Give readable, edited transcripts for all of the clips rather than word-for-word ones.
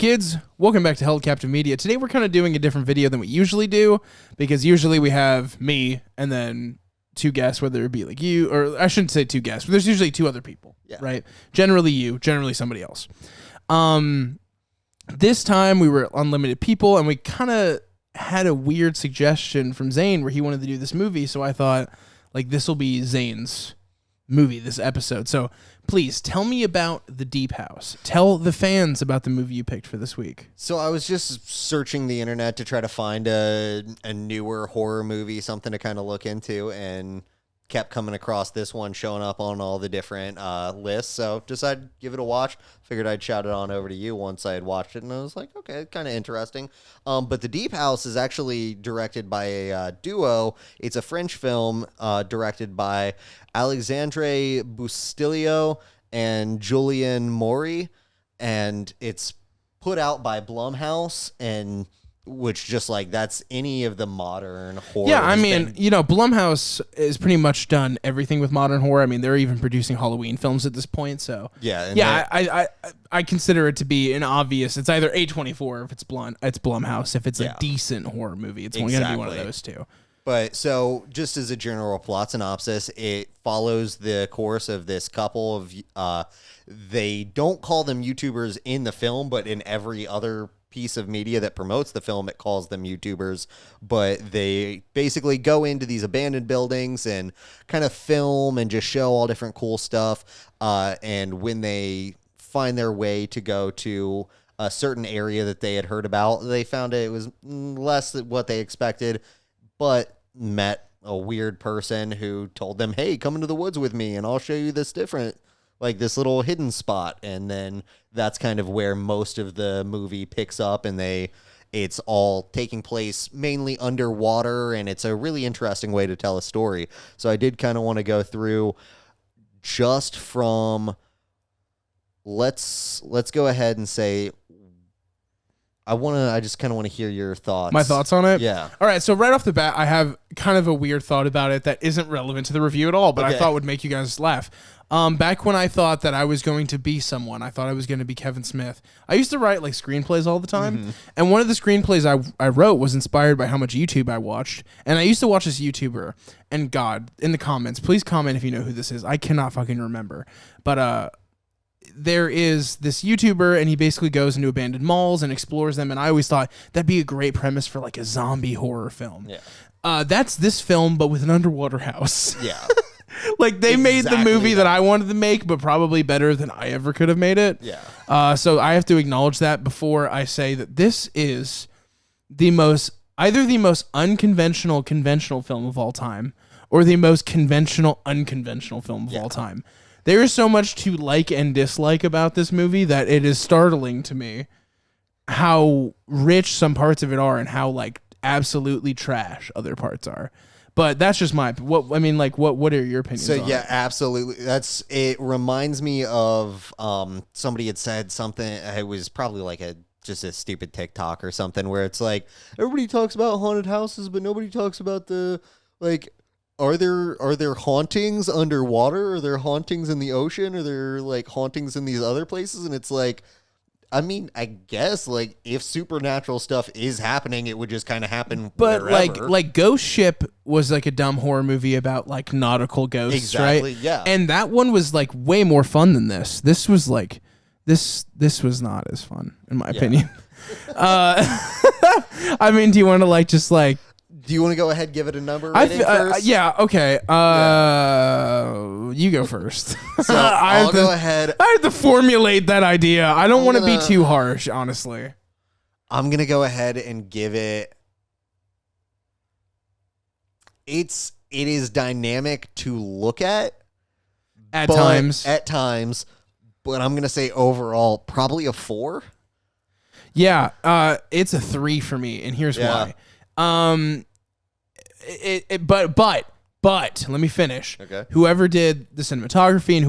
kids, welcome back to Held Captive Media. Today we're kind of doing a different video than we usually do, because usually we have me and then two guests, whether it be like you, or I shouldn't say two guests, but there's usually two other people, right? Generally you, generally somebody else. This time we were unlimited people, and we kind of had a weird suggestion from Zane where he wanted to do this movie, so I thought, like, this will be Zane's movie, this episode. So please tell me about The Deep House. Tell the fans about the movie you picked for this week. So I was just searching the internet to try to find a newer horror movie, something to kind of look into, and kept coming across this one showing up on all the different lists. So decided to give it a watch. Figured I'd shout it on over to you once I had watched it, and I was like, okay, kind of interesting. But The Deep House is actually directed by a duo. It's a French film directed by Alexandre Bustillo and Julien Maury, and it's put out by Blumhouse, and which just like that's any of the modern horror. Yeah, I mean, you know, Blumhouse is pretty much done everything with modern horror. I mean, they're even producing Halloween films at this point. So yeah, I consider it to be an obvious. It's either A24 if it's Blumhouse. If it's a decent horror movie, it's going to be one of those two. But so just as a general plot synopsis, it follows the course of this couple of they don't call them YouTubers in the film, but in every other piece of media that promotes the film, it calls them YouTubers. But they basically go into these abandoned buildings and kind of film and just show all different cool stuff. And when they find their way to go to a certain area that they had heard about, they found it was less than what they expected, but met a weird person who told them, hey, come into the woods with me and I'll show you this different, like this little hidden spot. And then that's kind of where most of the movie picks up, and it's all taking place mainly underwater, and it's a really interesting way to tell a story. So I did kind of want to go through just from, let's go ahead and say, I just kind of want to hear your thoughts. My thoughts on it? Yeah. All right, so right off the bat, I have kind of a weird thought about it that isn't relevant to the review at all, but I thought would make you guys laugh. Back when I thought that I was going to be someone, I thought I was going to be Kevin Smith. I used to write like screenplays all the time, and one of the screenplays I wrote was inspired by how much YouTube I watched. And I used to watch this YouTuber, and God, in the comments, please comment if you know who this is. I cannot fucking remember. But there is this YouTuber, and he basically goes into abandoned malls and explores them, and I always thought that'd be a great premise for like a zombie horror film. Yeah. That's this film, but with an underwater house. Yeah. Like, they made the movie that I wanted to make, but probably better than I ever could have made it. Yeah. So I have to acknowledge that before I say that this is either the most unconventional conventional film of all time, or the most conventional unconventional film of all time. There is so much to like and dislike about this movie that it is startling to me how rich some parts of it are and how like absolutely trash other parts are. But that's just what are your opinions on yeah, it? Absolutely. It reminds me of somebody had said something, it was probably like just a stupid TikTok or something, where it's like everybody talks about haunted houses, but nobody talks about the like, are there hauntings underwater? Are there hauntings in the ocean? Are there like hauntings in these other places? And it's like, I mean, I guess like if supernatural stuff is happening, it would just kind of happen. But wherever. like Ghost Ship was like a dumb horror movie about like nautical ghosts, right? Yeah. And that one was like way more fun than this. This was like this was not as fun in my opinion. I mean, do you want to like just like? Do you want to go ahead and give it a number first? Yeah, okay. You go first. So I'll go ahead. I have to formulate that idea. I don't want to be too harsh, honestly. I'm going to go ahead and give it... It is dynamic to look at. At times. But I'm going to say overall, probably a 4. Yeah, it's a 3 for me, and here's why. But let me finish. Okay. Whoever did the cinematography and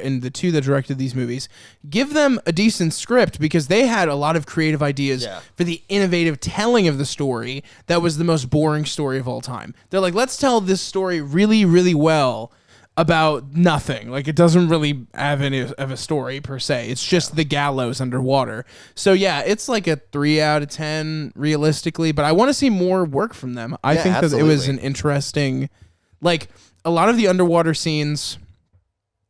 and the two that directed these movies, give them a decent script, because they had a lot of creative ideas for the innovative telling of the story that was the most boring story of all time. They're like, let's tell this story really, really well, about nothing. Like, it doesn't really have any of a story per se. It's just the gallows underwater. So yeah, it's like a 3 out of 10 realistically, but I want to see more work from them. I think that it was an interesting, like, a lot of the underwater scenes.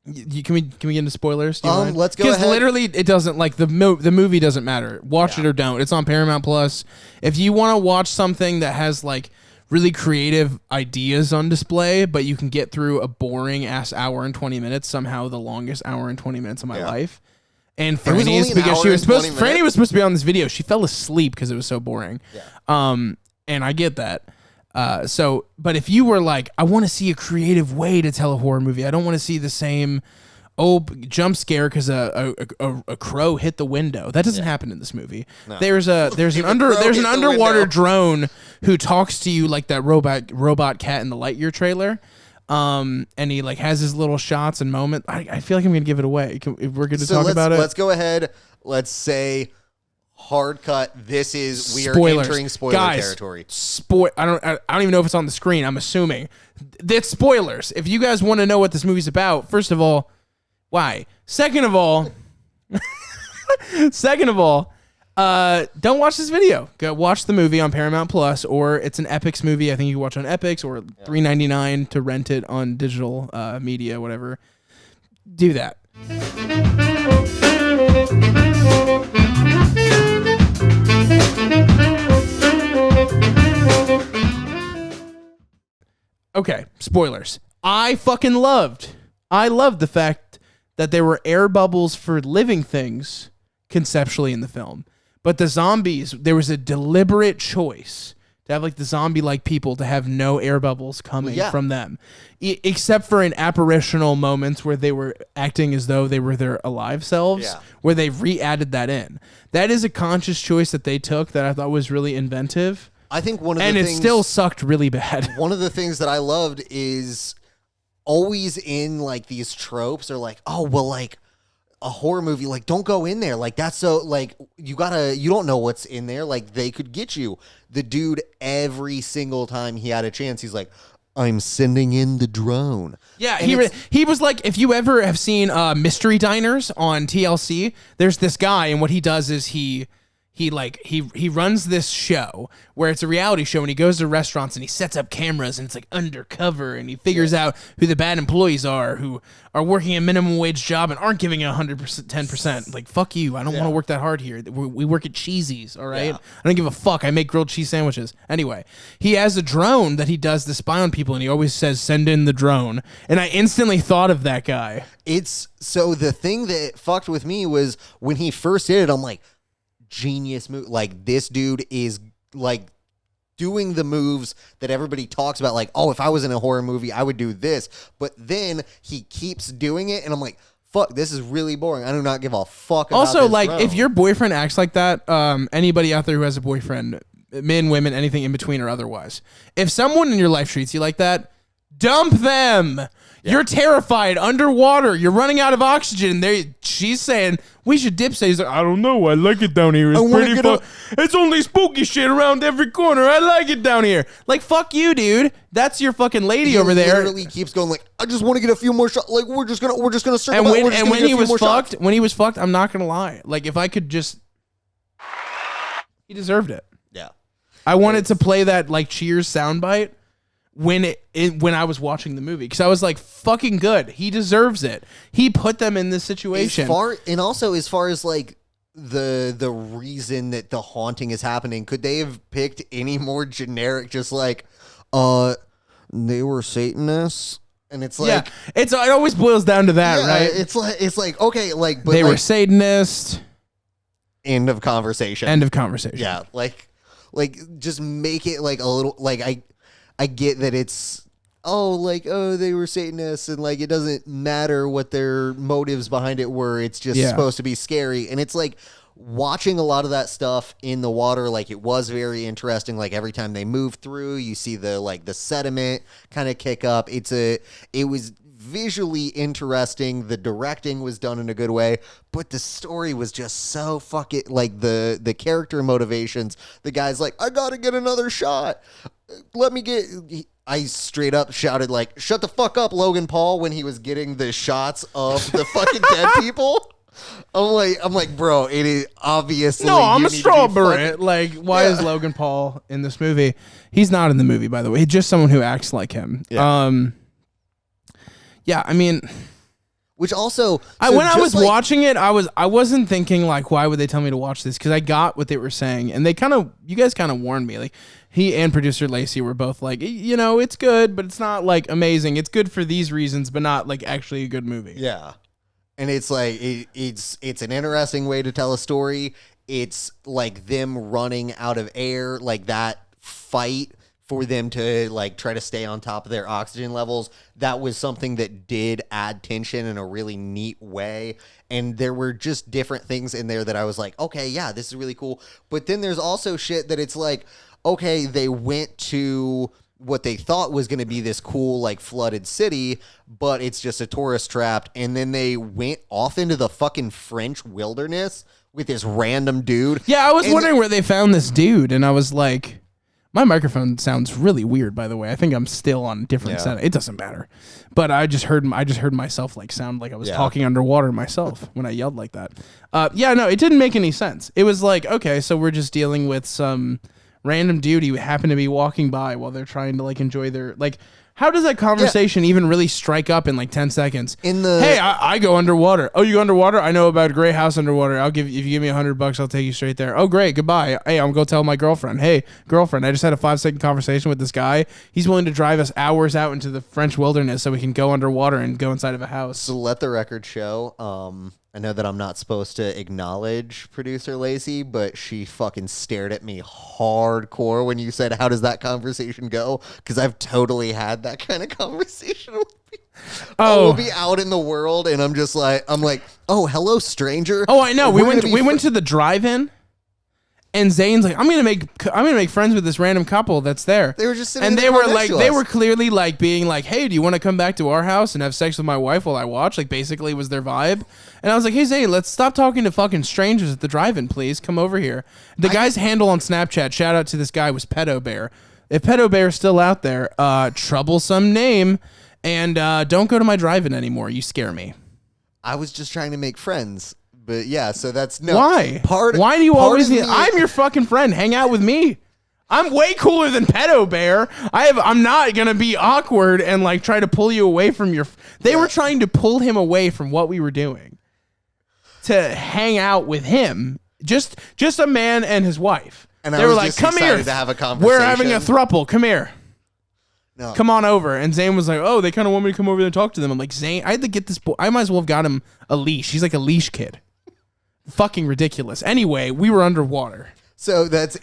Can we get into spoilers? Let's go ahead. Because literally, it doesn't, like, the movie doesn't matter. Watch it or don't. It's on Paramount Plus. If you want to watch something that has like really creative ideas on display, but you can get through a boring ass hour and 20 minutes, somehow the longest hour and 20 minutes of my life. And Franny, because Franny was supposed to be on this video, she fell asleep because it was so boring. And I get that. But if you were like, I want to see a creative way to tell a horror movie, I don't want to see the same jump scare because a crow hit the window. That doesn't happen in this movie. No. There's an underwater drone who talks to you like that robot cat in the Lightyear trailer. And he like has his little shots and moments. I feel like I'm gonna give it away. If we're gonna talk about it, let's go ahead. Let's say hard cut. We are entering spoiler territory. I don't even know if it's on the screen. I'm assuming that's spoilers. If you guys want to know what this movie's about, first of all, why? Second of all, don't watch this video. Go watch the movie on Paramount Plus, or it's an Epix movie. I think you can watch on Epix, or $3.99 to rent it on digital media, whatever. Do that. Okay, spoilers. I loved the fact that there were air bubbles for living things conceptually in the film. But the zombies, there was a deliberate choice to have like the zombie-like people to have no air bubbles coming from them. Except for in apparitional moments where they were acting as though they were their alive selves, where they re-added that in. That is a conscious choice that they took that I thought was really inventive. I think it still sucked really bad. One of the things that I loved is always in like these tropes are like, oh, well, like a horror movie, like don't go in there. Like that's so like you don't know what's in there. Like they could get you. The dude, every single time he had a chance, he's like, I'm sending in the drone. Yeah, he was like, if you ever have seen Mystery Diners on TLC, there's this guy, and what he does is he runs this show where it's a reality show, and he goes to restaurants and he sets up cameras and it's like undercover, and he figures out who the bad employees are who are working a minimum wage job and aren't giving 100%, 10%. Like, fuck you. I don't want to work that hard here. We work at Cheesy's, all right? Yeah. I don't give a fuck. I make grilled cheese sandwiches. Anyway, he has a drone that he does to spy on people, and he always says, send in the drone. And I instantly thought of that guy. So the thing that fucked with me was when he first did it, I'm like, genius move. Like, this dude is like doing the moves that everybody talks about, like, oh, if I was in a horror movie I would do this, but then he keeps doing it and I'm like, fuck, this is really boring. I do not give a fuck about also this like drone. If your boyfriend acts like that, anybody out there who has a boyfriend, men, women, anything in between or otherwise, if someone in your life treats you like that, dump them. You're terrified underwater. You're running out of oxygen. She's saying, we should dip. He's like, I don't know. I like it down here. It's pretty fun. It's only spooky shit around every corner. I like it down here. Like, fuck you, dude. That's your fucking lady over there. Literally keeps going like, I just want to get a few more shots. Like, we're just gonna circle back. And when he was fucked, I'm not gonna lie. Like, if I could just, he deserved it. Yeah. I wanted to play that like Cheers soundbite when I was watching the movie, because I was like, fucking good. He deserves it. He put them in this situation. As far as like the reason that the haunting is happening, could they have picked any more generic, just like, they were Satanists? And it's like, it always boils down to that, right? It's like okay, like, but they were Satanists. End of conversation. Yeah, like just make it like a little like I get that it's they were Satanists and like it doesn't matter what their motives behind it were. It's just supposed to be scary. And it's like watching a lot of that stuff in the water, like it was very interesting. Like every time they move through, you see the sediment kind of kick up. It was visually interesting. The directing was done in a good way, but the story was just so fucking like the character motivations. The guy's like, I gotta get another shot. let me get. I straight up shouted like, "Shut the fuck up, Logan Paul!" when he was getting the shots of the fucking dead people. I'm like, bro, it is obviously. No, I'm a strawberry. Like, why is Logan Paul in this movie? He's not in the movie, by the way. He's just someone who acts like him. Yeah. Yeah, I mean, which also, when I was watching it, I wasn't thinking like, why would they tell me to watch this? Because I got what they were saying, and you guys kind of warned me. Like, he and producer Lacey were both like, it's good, but it's not like amazing. It's good for these reasons, but not like actually a good movie. Yeah. And it's like it's an interesting way to tell a story. It's like them running out of air, like that fight for them to like try to stay on top of their oxygen levels. That was something that did add tension in a really neat way. And there were just different things in there that I was like, okay, yeah, this is really cool. But then there's also shit that it's like, okay, they went to what they thought was going to be this cool, like, flooded city, but it's just a tourist trap. And then they went off into the fucking French wilderness with this random dude. Yeah, I was wondering where they found this dude, and I was like, my microphone sounds really weird, by the way. I think I'm still on a different set. It doesn't matter. But I just heard myself like sound like I was talking underwater myself when I yelled like that. No, it didn't make any sense. It was like, okay, so we're just dealing with some random dude who happened to be walking by while they're trying to like enjoy their like. How does that conversation even really strike up in like 10 seconds? Hey, I go underwater. Oh, you go underwater? I know about a great house underwater. If you give me $100, I'll take you straight there. Oh, great. Goodbye. Hey, I'm going to tell my girlfriend. Hey, girlfriend, I just had a 5-second conversation with this guy. He's willing to drive us hours out into the French wilderness so we can go underwater and go inside of a house. So let the record show. I know that I'm not supposed to acknowledge producer Lacey, but she fucking stared at me hardcore when you said, how does that conversation go? Because I've totally had that kind of conversation with me. We'll be out in the world, and I'm like, oh, hello, stranger. Oh, I know. We went to the drive-in, and Zane's like, I'm gonna make friends with this random couple that's there. They were just sitting and in the car they next to they us. were clearly like being like, hey, do you want to come back to our house and have sex with my wife while I watch? Like, basically was their vibe. And I was like, hey, Zane, let's stop talking to fucking strangers at the drive-in, please. Come over here. The guy's handle on Snapchat, shout out to this guy, was Pedo Bear. If Pedo Bear's still out there, troublesome name, and don't go to my drive-in anymore. You scare me. I was just trying to make friends. But yeah, so that's no. Why? Why do you always need? I'm your fucking friend. Hang out with me. I'm way cooler than Pedo Bear. I'm not gonna be awkward and like try to pull you away from your. They were trying to pull him away from what we were doing, to hang out with him. Just a man and his wife. And they were like, "Come here, to have a conversation. We're having a throuple. Come here." No. Come on over. And Zane was like, oh, they kind of want me to come over there and talk to them. I'm like, Zane, I had to get this boy. I might as well have got him a leash. He's like a leash kid. Fucking ridiculous. Anyway, we were underwater. So it's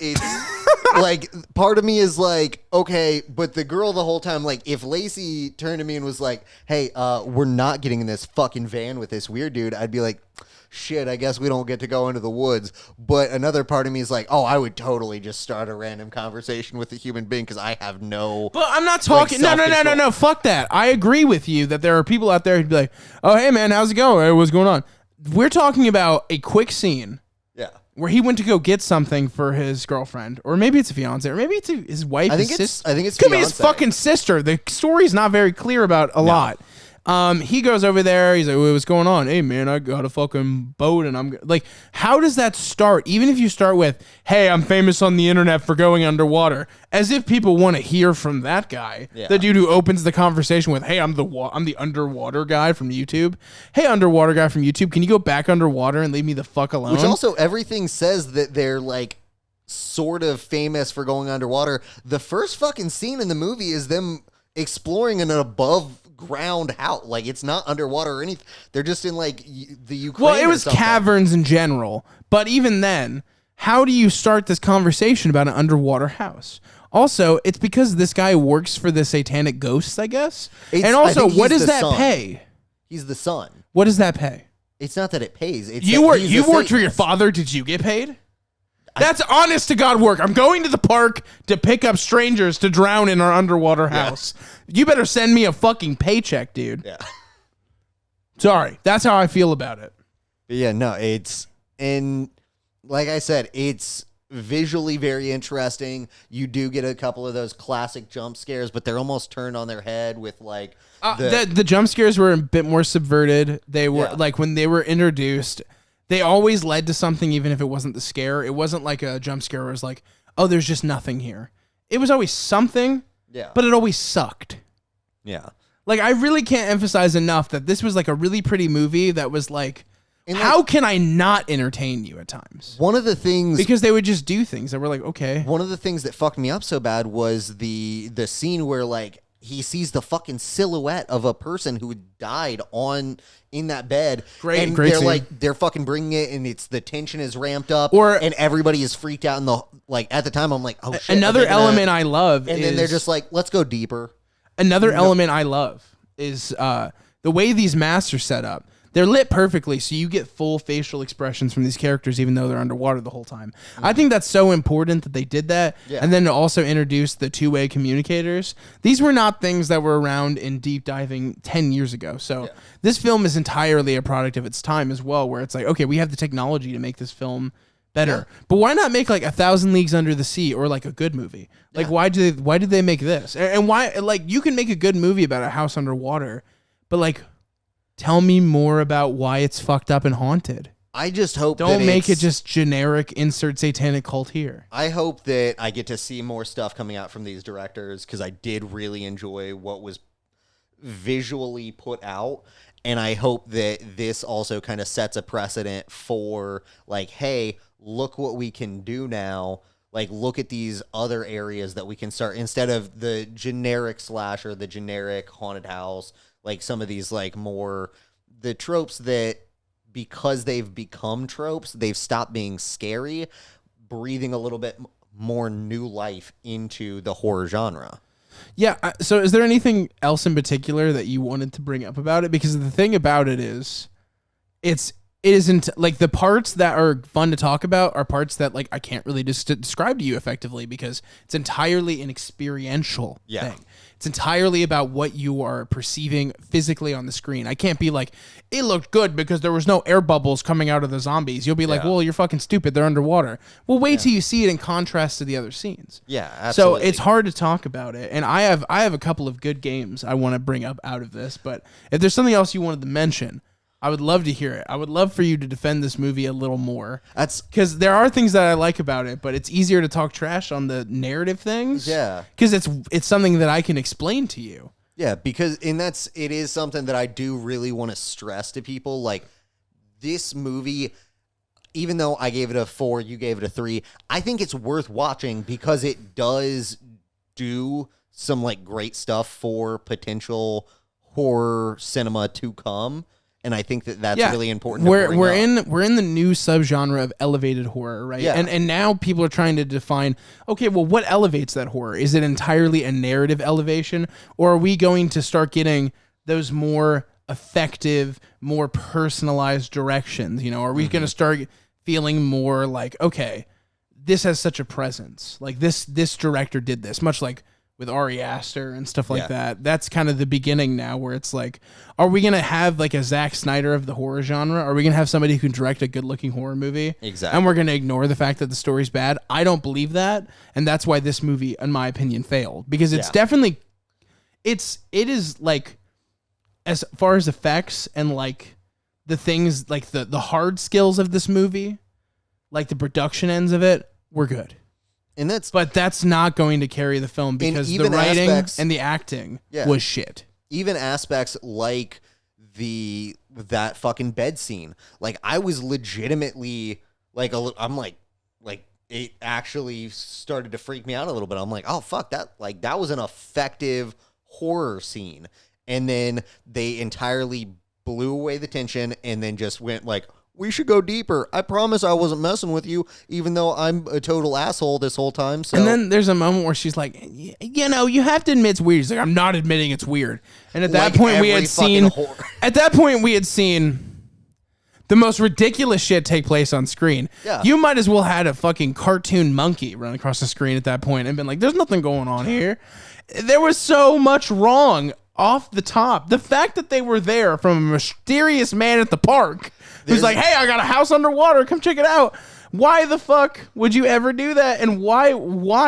like, part of me is like, okay, but the girl the whole time, like, if Lacey turned to me and was like, hey, we're not getting in this fucking van with this weird dude, I'd be like, shit, I guess we don't get to go into the woods. But another part of me is like, oh, I would totally just start a random conversation with a human being because I have no. But I'm not talking. Like, no. Fuck that. I agree with you that there are people out there who'd be like, oh, hey, man, how's it going? Hey, what's going on? We're talking about a quick scene. Yeah. Where he went to go get something for his girlfriend, or maybe it's a fiance, or maybe it's his wife. I think it's could be his fucking sister. The story's not very clear about a lot. He goes over there. He's like, what's going on? Hey, man, I got a fucking boat, and I'm like, how does that start? Even if you start with, hey, I'm famous on the internet for going underwater, as if people want to hear from that guy. Yeah. The dude who opens the conversation with, hey, I'm the underwater guy from YouTube. Hey, underwater guy from YouTube, can you go back underwater and leave me the fuck alone? Which also, everything says that they're like sort of famous for going underwater. The first fucking scene in the movie is them exploring an above ground house. Like, it's not underwater or anything. They're just in like the Ukraine. Well, it was caverns in general, but even then, how do you start this conversation about an underwater house? Also, it's because this guy works for the satanic ghosts, I guess. And also, what does that pay? He's the son. What does that pay? It's not that it pays. It's you worked for your father. Did you get paid? That's honest to God work. I'm going to the park to pick up strangers to drown in our underwater house. Yeah. You better send me a fucking paycheck, dude. Yeah. Sorry. That's how I feel about it. Yeah, no, and like I said, it's visually very interesting. You do get a couple of those classic jump scares, but they're almost turned on their head with like the jump scares were a bit more subverted. They were like when they were introduced, they always led to something, even if it wasn't the scare. It wasn't like a jump scare where it was like, oh, there's just nothing here. It was always something, but it always sucked. Yeah. Like, I really can't emphasize enough that this was like a really pretty movie that was like, how can I not entertain you at times? One of the things... Because they would just do things that were like, okay. One of the things that fucked me up so bad was the scene where, like, he sees the fucking silhouette of a person who died in that bed. Great they're scene. like, they're fucking bringing it, and the tension is ramped up, and everybody is freaked out. At the time, I'm like, oh shit. Another element I love is... And then they're just like, let's go deeper. Another element I love is the way these masks are set up. They're lit perfectly, so you get full facial expressions from these characters, even though they're underwater the whole time. I think that's so important that they did that. Yeah. And then to also introduce the two-way communicators. These were not things that were around in deep diving 10 years ago. So this film is entirely a product of its time as well, where it's like, okay, we have the technology to make this film better. Yeah. But why not make like 1,000 Leagues Under the Sea or like a good movie? Like, why did they make this? And why, like, you can make a good movie about a house underwater, but like, tell me more about why it's fucked up and haunted. I just hope don't make it just generic insert satanic cult here. I hope that I get to see more stuff coming out from these directors, because I did really enjoy what was visually put out. And I hope that this also kind of sets a precedent for like, hey, look what we can do now. Like, look at these other areas that we can start instead of the generic slasher, the generic haunted house. Like some of these like more the tropes that, because they've become tropes, they've stopped being scary, breathing a little bit more new life into the horror genre. Yeah. So is there anything else in particular that you wanted to bring up about it? Because the thing about it is it isn't like the parts that are fun to talk about are parts that like I can't really just describe to you effectively, because it's entirely an experiential thing. It's entirely about what you are perceiving physically on the screen. I can't be like, it looked good because there was no air bubbles coming out of the zombies. You'll be like, well, you're fucking stupid. They're underwater. Well, wait till you see it in contrast to the other scenes. Yeah, absolutely. So it's hard to talk about it. And I have a couple of good games I want to bring up out of this. But if there's something else you wanted to mention, I would love to hear it. I would love for you to defend this movie a little more. That's because there are things that I like about it, but it's easier to talk trash on the narrative things. Yeah, because it's something that I can explain to you. Yeah, because it is something that I do really want to stress to people. Like, this movie, even though I gave it a 4, you gave it a 3, I think it's worth watching because it does do some like great stuff for potential horror cinema to come. And I think that's really important. We're in the new subgenre of elevated horror, right? Yeah. And now people are trying to define, okay, well, what elevates that horror? Is it entirely a narrative elevation, or are we going to start getting those more effective, more personalized directions? You know, are we going to start feeling more like, okay, this has such a presence. Like this director did this, much like with Ari Aster and stuff like that. That's kind of the beginning now, where it's like, are we going to have like a Zack Snyder of the horror genre? Are we going to have somebody who can direct a good-looking horror movie? Exactly. And we're going to ignore the fact that the story's bad? I don't believe that, and that's why this movie, in my opinion, failed. Because it's definitely, it is like, as far as effects and like the things, like the hard skills of this movie, like the production ends of it, were good. But that's not going to carry the film, because the writing and the acting was shit. Even aspects like that fucking bed scene. Like, I was legitimately like, I'm like it actually started to freak me out a little bit. I'm like, oh fuck, that was an effective horror scene. And then they entirely blew away the tension and then just went like, we should go deeper. I promise I wasn't messing with you, even though I'm a total asshole this whole time. So. And then there's a moment where she's like, you know, you have to admit it's weird. She's like, I'm not admitting it's weird. And at that point we had seen the most ridiculous shit take place on screen. Yeah. You might as well had a fucking cartoon monkey run across the screen at that point and been like, there's nothing going on here. There was so much wrong off the top. The fact that they were there from a mysterious man at the park who's like, hey, I got a house underwater, come check it out, Why the fuck would you ever do that? And why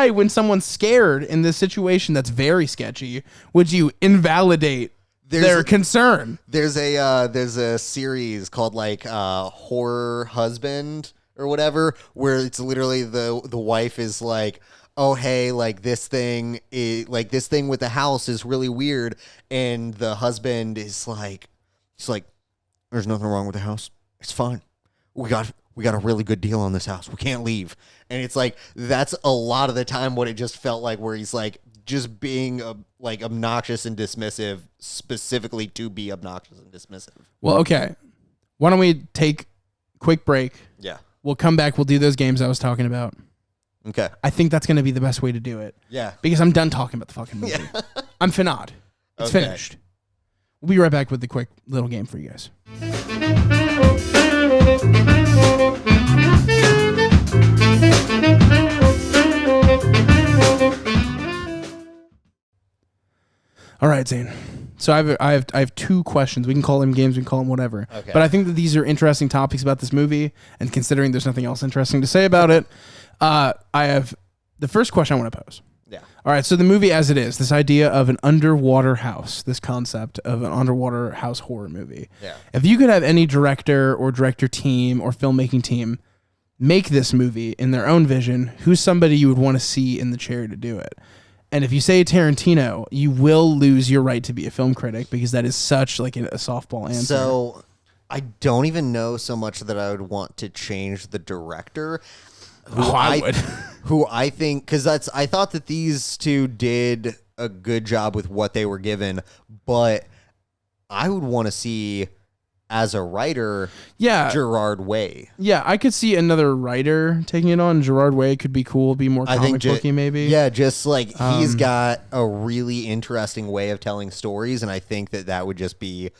when someone's scared in this situation that's very sketchy, would you invalidate their concern? There's a series called like Horror Husband or whatever, where it's literally the wife is like, oh hey, like this thing with the house is really weird, and the husband is like, he's like, there's nothing wrong with the house, it's fine, we got a really good deal on this house, we can't leave. And it's like, that's a lot of the time what it just felt like, where he's like just being like obnoxious and dismissive, specifically to be obnoxious and dismissive. Well, okay, why don't we take a quick break? Yeah, we'll come back, we'll do those games I was talking about. Okay. I think that's going to be the best way to do it. Yeah. Because I'm done talking about the fucking movie. Yeah. I'm finad. It's finished. We'll be right back with the quick little game for you guys. All right, Zane. So I have two questions. We can call them games, we can call them whatever. Okay. But I think that these are interesting topics about this movie, and considering there's nothing else interesting to say about it, I have the first question I want to pose. Yeah. All right, so the movie as it is, this idea of an underwater house, this concept of an underwater house horror movie. Yeah. If you could have any director or director team or filmmaking team make this movie in their own vision, who's somebody you would want to see in the chair to do it? And if you say Tarantino, you will lose your right to be a film critic, because that is such like a softball answer. So I don't even know so much that I would want to change the director. I would. Who I think, because I thought that these two did a good job with what they were given, but I would want to see, as a writer, Gerard Way. Yeah, I could see another writer taking it on. Gerard Way could be cool, be more comic booky maybe. Yeah, just like he's got a really interesting way of telling stories, and I think that would just be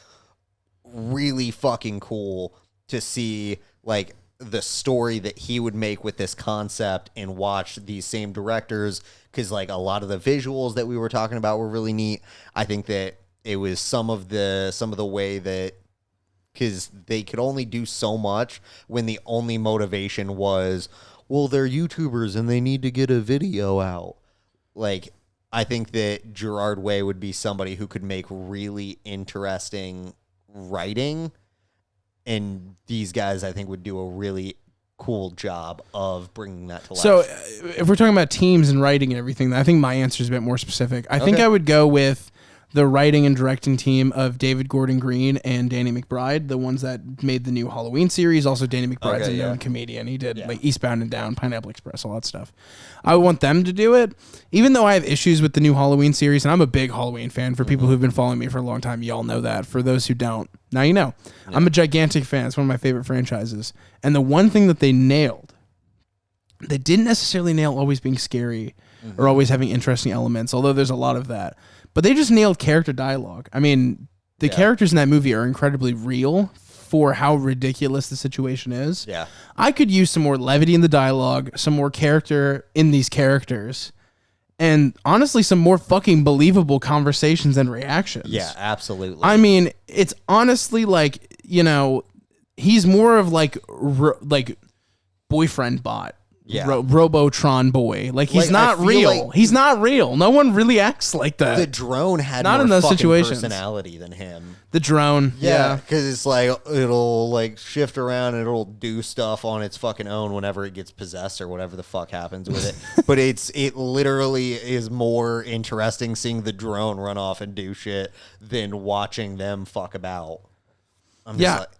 really fucking cool to see, like, the story that he would make with this concept, and watch these same directors, because like a lot of the visuals that we were talking about were really neat. I think that it was some of the way that, because they could only do so much when the only motivation was, well, they're YouTubers and they need to get a video out. Like, I think that Gerard Way would be somebody who could make really interesting writing, and these guys, I think, would do a really cool job of bringing that to life. So if we're talking about teams and writing and everything, I think my answer is a bit more specific. I think I would go with the writing and directing team of David Gordon Green and Danny McBride, the ones that made the new Halloween series. Also, Danny McBride's a known comedian. He did like Eastbound and Down, Pineapple Express, all that stuff. I would want them to do it, even though I have issues with the new Halloween series, and I'm a big Halloween fan. For people who've been following me for a long time, y'all know that. For those who don't, now you know. Yeah. I'm a gigantic fan. It's one of my favorite franchises. And the one thing that they nailed, they didn't necessarily nail always being scary or always having interesting elements, although there's a lot of that. But they just nailed character dialogue. I mean, the characters in that movie are incredibly real for how ridiculous the situation is. Yeah. I could use some more levity in the dialogue, some more character in these characters, and honestly, some more fucking believable conversations and reactions. Yeah, absolutely. I mean, it's honestly like, he's more of like boyfriend bot. Yeah. Robotron boy. Like, he's not real. He's not real. No one really acts like that. The drone had not more in those fucking situations. personality than him. The drone. Yeah, because it's like, it'll like shift around and it'll do stuff on its fucking own whenever it gets possessed or whatever the fuck happens with it. But it literally is more interesting seeing the drone run off and do shit than watching them fuck about. I'm just like,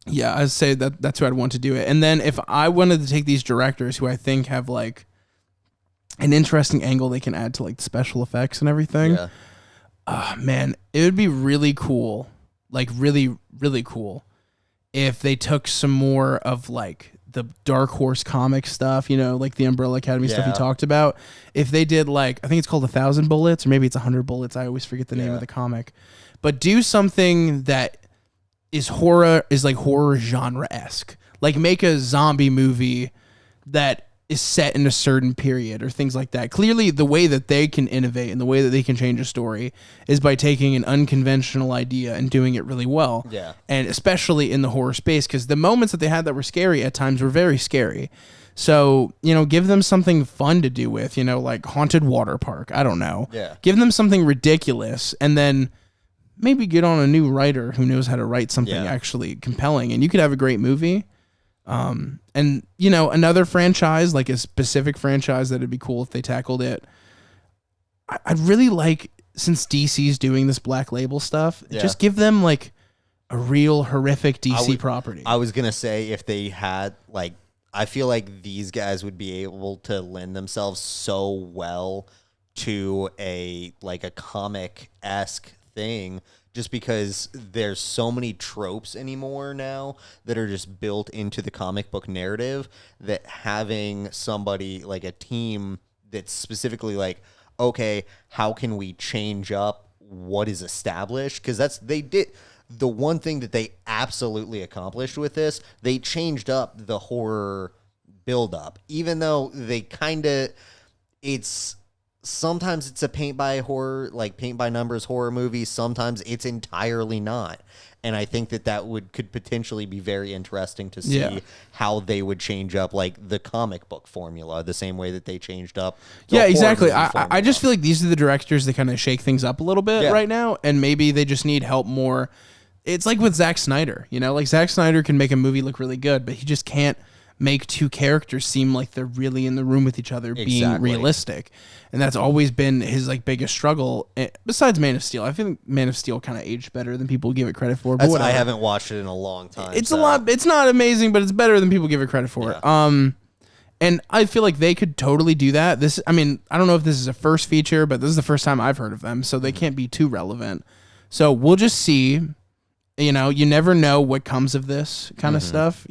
yeah, I'd say that's who I'd want to do it. And then if I wanted to take these directors who I think have like an interesting angle they can add to like special effects and everything, man, it would be really cool, like really, really cool, if they took some more of like the Dark Horse comic stuff, like the Umbrella Academy stuff you talked about. If they did like, I think it's called 1,000 Bullets, or maybe it's 100 Bullets. I always forget the name of the comic. But do something that is like horror genre-esque. Like, make a zombie movie that is set in a certain period or things like that. Clearly, the way that they can innovate and the way that they can change a story is by taking an unconventional idea and doing it really well. Yeah. And especially in the horror space, because the moments that they had that were scary at times were very scary. So, give them something fun to do with, like Haunted Water Park. I don't know. Yeah. Give them something ridiculous and then maybe get on a new writer who knows how to write something actually compelling. And you could have a great movie. And another franchise, like a specific franchise that'd be cool if they tackled it. I'd really like, since DC's doing this Black Label stuff, just give them like a real horrific DC property. I was going to say, if they had like, I feel like these guys would be able to lend themselves so well to a comic-esque thing, just because there's so many tropes anymore now that are just built into the comic book narrative, that having somebody like a team that's specifically like, okay, how can we change up what is established? Because they did the one thing that they absolutely accomplished with this. They changed up the horror buildup, even though they sometimes it's a paint by numbers horror movie. Sometimes it's entirely not. And I think that could potentially be very interesting to see how they would change up like the comic book formula, the same way that they changed up. Yeah, exactly. I just feel like these are the directors that kind of shake things up a little bit right now. And maybe they just need help more. It's like with Zack Snyder, like Zack Snyder can make a movie look really good, but he just can't make two characters seem like they're really in the room with each other, being realistic. And that's always been his like biggest struggle. Besides Man of Steel, I think Man of Steel kind of aged better than people give it credit for. But I haven't watched it in a long time. It's a lot. It's not amazing, but it's better than people give it credit for. And I feel like they could totally do that. I don't know if this is a first feature, but this is the first time I've heard of them, so they can't be too relevant. So we'll just see. You never know what comes of this kind of stuff.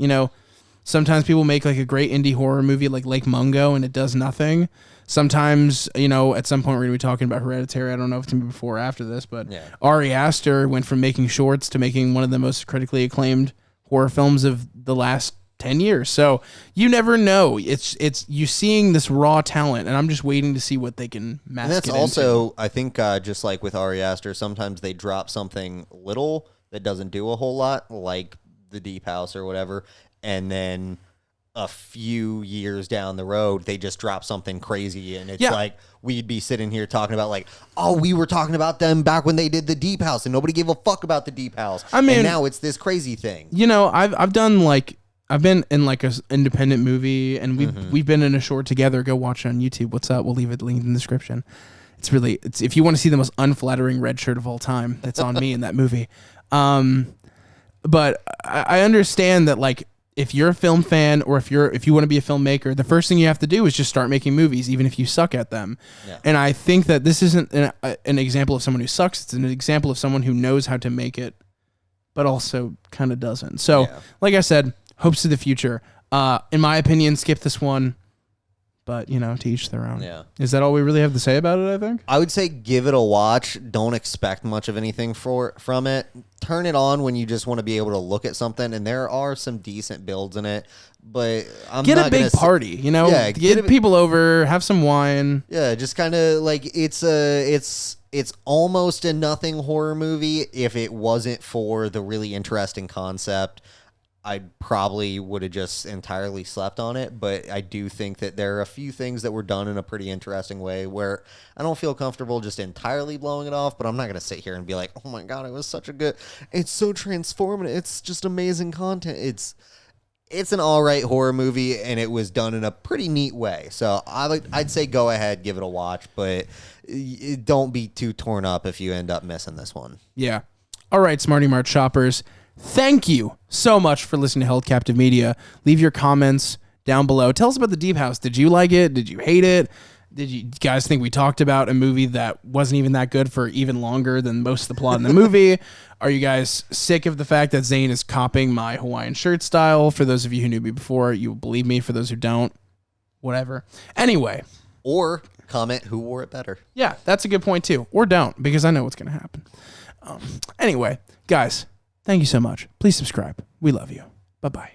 Sometimes people make like a great indie horror movie like Lake Mungo and it does nothing. Sometimes, at some point we're going to be talking about Hereditary. I don't know if it's going to be before or after this, but Ari Aster went from making shorts to making one of the most critically acclaimed horror films of the last 10 years. So you never know. It's you seeing this raw talent, and I'm just waiting to see what they can mask. And that's also, I think, just like with Ari Aster, sometimes they drop something little that doesn't do a whole lot, like The Deep House or whatever, and then a few years down the road, they just drop something crazy, and it's like we'd be sitting here talking about like, oh, we were talking about them back when they did The Deep House, and nobody gave a fuck about The Deep House. And now it's this crazy thing. I've been in like a independent movie, and we've been in a short together. Go watch it on YouTube. What's up? We'll leave it linked in the description. It's if you want to see the most unflattering red shirt of all time, that's on me in that movie. But I understand that like, if you're a film fan or if you want to be a filmmaker, the first thing you have to do is just start making movies, even if you suck at them. Yeah. And I think that this isn't an example of someone who sucks. It's an example of someone who knows how to make it, but also kind of doesn't. So, like I said, hopes to the future. In my opinion, skip this one. But, to each their own. Yeah. Is that all we really have to say about it, I think? I would say give it a watch. Don't expect much of anything from it. Turn it on when you just want to be able to look at something, and there are some decent builds in it. But get a big party, get people over, have some wine. Yeah, just kind of like it's almost a nothing horror movie if it wasn't for the really interesting concept. I probably would have just entirely slept on it, but I do think that there are a few things that were done in a pretty interesting way where I don't feel comfortable just entirely blowing it off, but I'm not going to sit here and be like, oh my God, it was it's so transformative. It's just amazing content. It's an all right horror movie, and it was done in a pretty neat way. So I'd say go ahead, give it a watch, but don't be too torn up if you end up missing this one. Yeah. All right, Smarty Mart shoppers. Thank you so much for listening to Held Captive Media. Leave your comments down below. Tell us about The Deep House. Did you like it? Did you hate it? Did you guys think we talked about a movie that wasn't even that good for even longer than most of the plot in the movie? Are you guys sick of the fact that Zane is copying my Hawaiian shirt style? For those of you who knew me before, you believe me. For those who don't, whatever. Anyway. Or comment who wore it better. Yeah, that's a good point too. Or don't, because I know what's going to happen. Anyway, guys. Thank you so much. Please subscribe. We love you. Bye-bye.